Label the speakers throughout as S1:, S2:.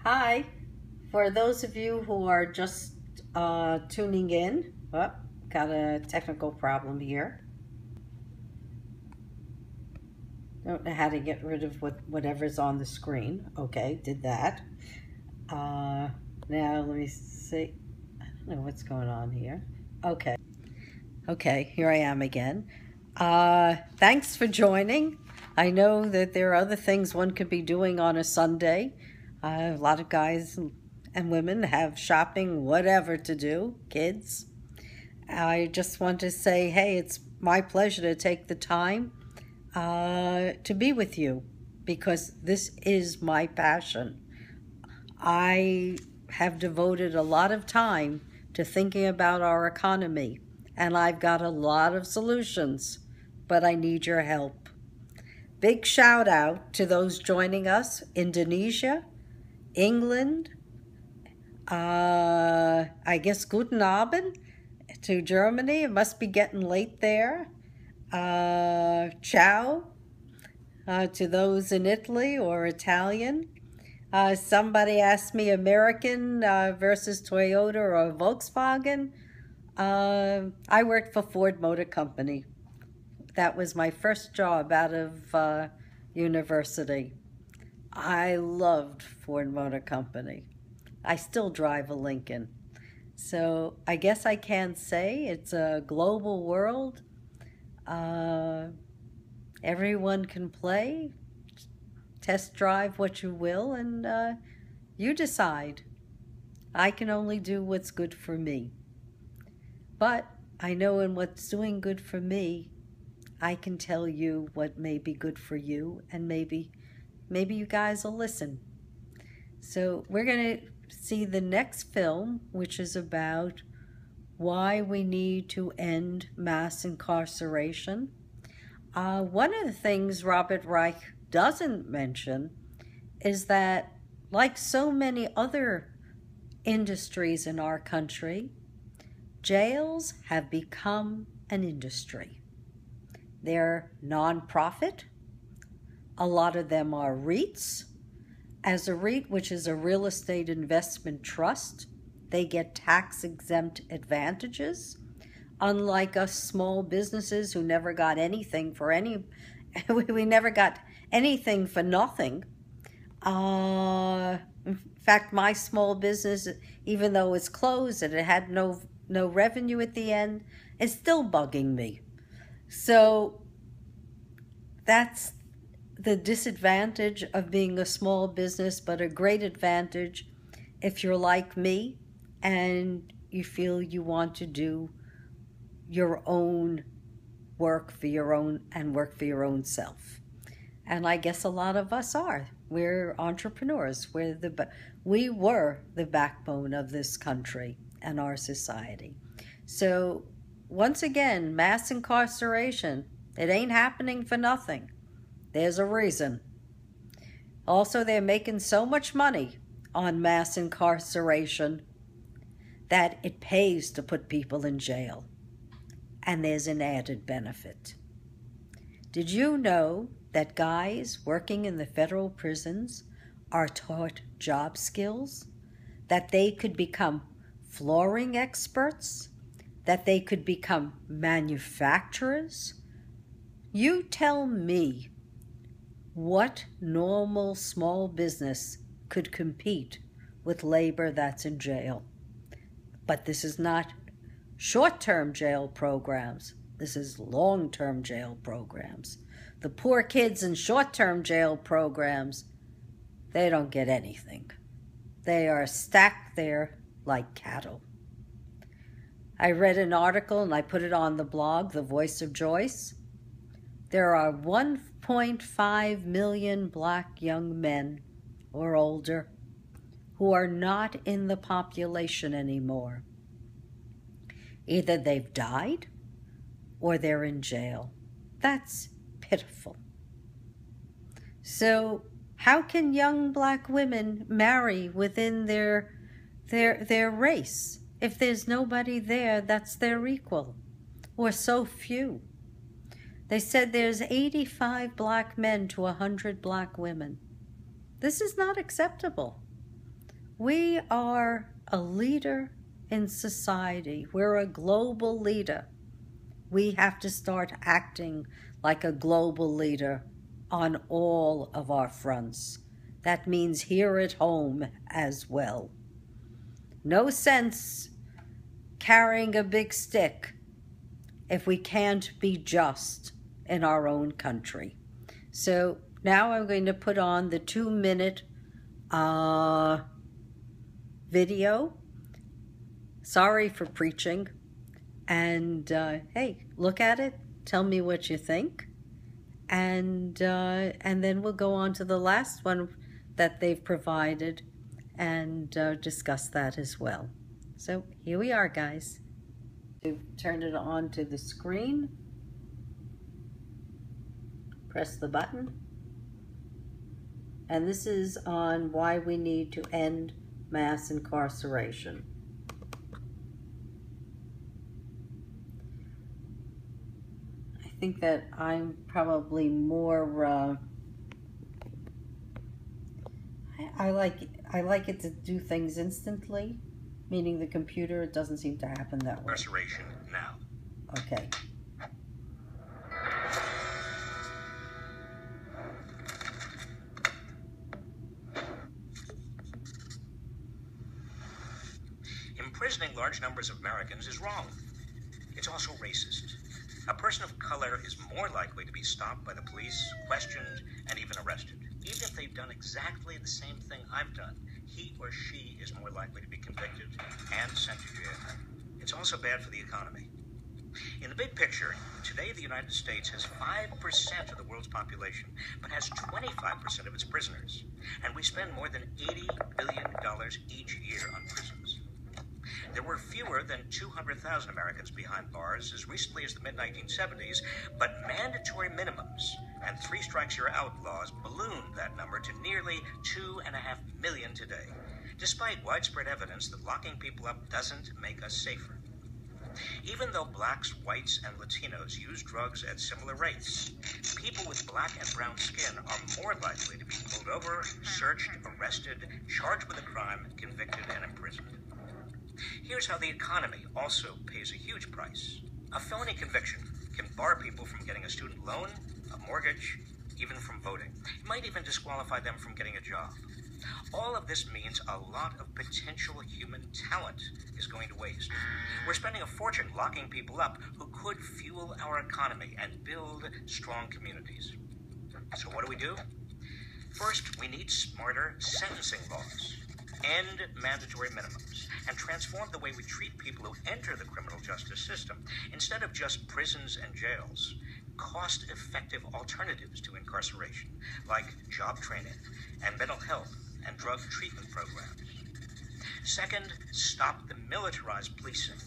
S1: Hi, for those of you who are just tuning in, got a technical problem here. Don't know how to get rid of whatever's on the screen. Okay, did that. Uh, Now let me see. I don't know what's going on here. Okay, here I am again. Thanks for joining. I know that there are other things one could be doing on a Sunday. A lot of guys and women have shopping, whatever to do, kids. I just want to say, hey, it's my pleasure to take the time to be with you because this is my passion. I have devoted a lot of time to thinking about our economy, and I've got a lot of solutions, but I need your help. Big shout out to those joining us, Indonesia, England, I guess Guten Abend to Germany. It must be getting late there. Ciao to those in Italy or Italian. Somebody asked me American versus Toyota or Volkswagen. I worked for Ford Motor Company. That was my first job out of university. I loved Ford Motor Company. I still drive a Lincoln. So I guess I can say it's a global world. Everyone can play. Test drive what you will, and you decide. I can only do what's good for me. But I know in what's doing good for me, I can tell you what may be good for you, and maybe you guys will listen. So we're going to see the next film, which is about why we need to end mass incarceration. One of the things Robert Reich doesn't mention is that, like so many other industries in our country, jails have become an industry. They're nonprofit. A lot of them are REITs. As a REIT, which is a real estate investment trust, they get tax-exempt advantages. Unlike us small businesses who never got anything for we never got anything for nothing. In fact, my small business, even though it's closed and it had no revenue at the end, is still bugging me. So that's the disadvantage of being a small business, but a great advantage if you're like me and you feel you want to do your own work for your own self. And I guess a lot of us are. We're entrepreneurs. We were the backbone of this country and our society. So once again, mass incarceration, it ain't happening for nothing. There's a reason. Also, they're making so much money on mass incarceration that it pays to put people in jail. And there's an added benefit. Did you know that guys working in the federal prisons are taught job skills? That they could become flooring experts? That they could become manufacturers? You tell me what normal small business could compete with labor that's in jail. But this is not short-term jail programs. This is long-term jail programs. The poor kids in short-term jail programs, they don't get anything. They are stacked there like cattle. I read an article and I put it on the blog, The Voice of Joyce. There are 1.5 million black young men or older who are not in the population anymore. Either they've died or they're in jail. That's pitiful. So how can young black women marry within their race if there's nobody there that's their equal, or so few? They said there's 85 black men to 100 black women. This is not acceptable. We are a leader in society. We're a global leader. We have to start acting like a global leader on all of our fronts. That means here at home as well. No sense carrying a big stick if we can't be just in our own country. So now I'm going to put on the 2-minute video. Sorry for preaching. And hey, look at it. Tell me what you think. And then we'll go on to the last one that they've provided and discuss that as well. So here we are, guys. To turn it on to the screen, press the button. And this is on why we need to end mass incarceration. I think that I'm probably more, I like it to do things instantly, meaning the computer, it doesn't seem to happen that way.
S2: Incarceration now.
S1: Okay.
S2: Imprisoning large numbers of Americans is wrong. It's also racist. A person of color is more likely to be stopped by the police, questioned, and even arrested. Even if they've done exactly the same thing I've done, he or she is more likely to be convicted and sent to jail. It's also bad for the economy. In the big picture, today the United States has 5% of the world's population, but has 25% of its prisoners. And we spend more than $80 billion each year on prisons. There were fewer than 200,000 Americans behind bars as recently as the mid-1970s, but mandatory minimums and 3 strikes you're out laws ballooned that number to nearly 2.5 million today, despite widespread evidence that locking people up doesn't make us safer. Even though blacks, whites, and Latinos use drugs at similar rates, people with black and brown skin are more likely to be pulled over, searched, arrested, charged with a crime, convicted, and imprisoned. Here's how the economy also pays a huge price. A felony conviction can bar people from getting a student loan, a mortgage, even from voting. It might even disqualify them from getting a job. All of this means a lot of potential human talent is going to waste. We're spending a fortune locking people up who could fuel our economy and build strong communities. So what do? First, we need smarter sentencing laws, end mandatory minimums, and transform the way we treat people who enter the criminal justice system. Instead of just prisons and jails, cost-effective alternatives to incarceration, like job training and mental health and drug treatment programs. Second, stop the militarized policing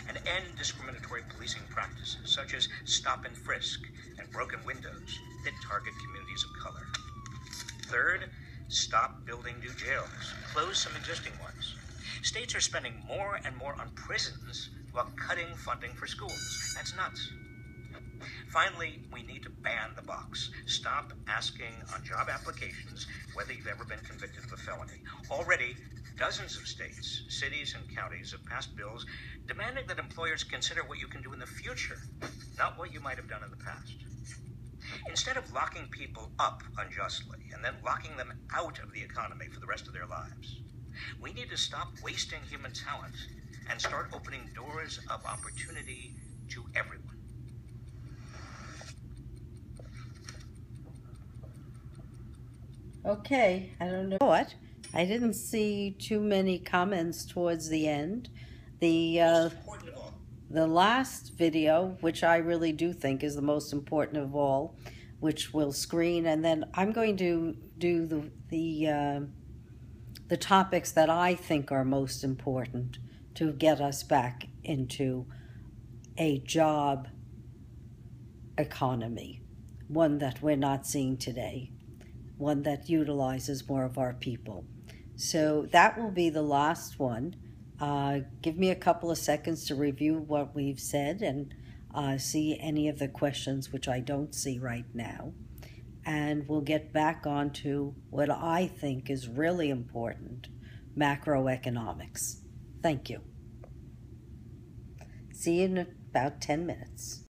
S2: and end discriminatory policing practices such as stop and frisk and broken windows that target communities of color. Third, stop building new jails, close some existing ones. States are spending more and more on prisons while cutting funding for schools. That's nuts. Finally, we need to ban the box. Stop asking on job applications whether you've ever been convicted of a felony. Already, dozens of states, cities, and counties have passed bills demanding that employers consider what you can do in the future, not what you might have done in the past. Instead of locking people up unjustly and then locking them out of the economy for the rest of their lives, we need to stop wasting human talent and start opening doors of opportunity to everyone.
S1: Okay, I don't know what. I didn't see too many comments towards the end. The last video, which I really do think is the most important of all, which we'll screen, and then I'm going to do the topics that I think are most important to get us back into a job economy, one that we're not seeing today, one that utilizes more of our people. So that will be the last one. Give me a couple of seconds to review what we've said and see any of the questions which I don't see right now. And we'll get back on to what I think is really important macroeconomics. Thank you. See you in about 10 minutes.